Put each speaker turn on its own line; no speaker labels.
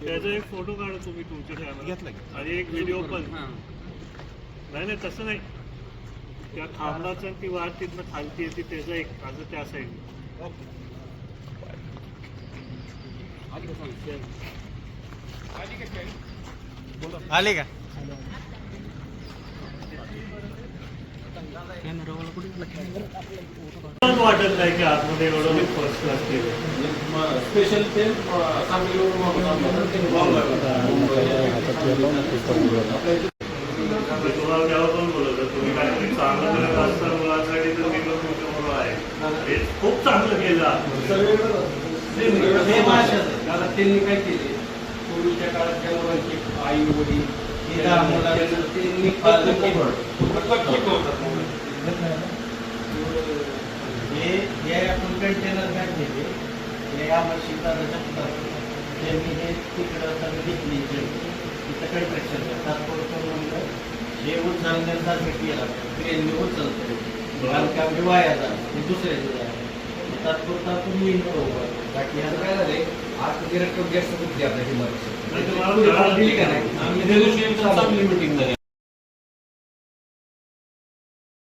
त्याचा एक फोटो काढा तुम्ही तुमच्या कॅमेरा आणि एक व्हिडिओ पण. नाही नाही तसं नाही, त्या खांबाचं ती वाट तिथनं खालती येते त्याचा एक असं त्या साईड.
आले का?
वाटत नाही की आतमध्ये एवढं फर्स्ट क्लास केलं.
स्पेशल ते
तुम्हाला तेव्हा पण बोलत तुम्ही काहीतरी चांगलं करत असता मुलांसाठी, तर मी पण तुमच्याबरोबर आहे. हे खूप चांगलं केलं.
त्यांनी काय केले, पूर्वीच्या काळात त्या मुलांची आई वडील
हे आपण कंटेनर बॅग घेते, हे आम्हाला शिकायला त्यांनी हे तिकडं सगळं घेतली, तिथं कंट्रॅक्शन तात्पुरतं म्हणलं हे उचलण्यासारखं केलं, ट्रेनने उचलतं कारण की आपली वाया झालं, हे दुसऱ्याची जागा तात्पुरता तुम्ही बाकी
असं काय झालंय, आज ती रक्कम जास्त कुठली आपल्या
तुम्हाला
दिली का नाही, आम्ही त्या दिवशी चांगली मिटिंग झाली.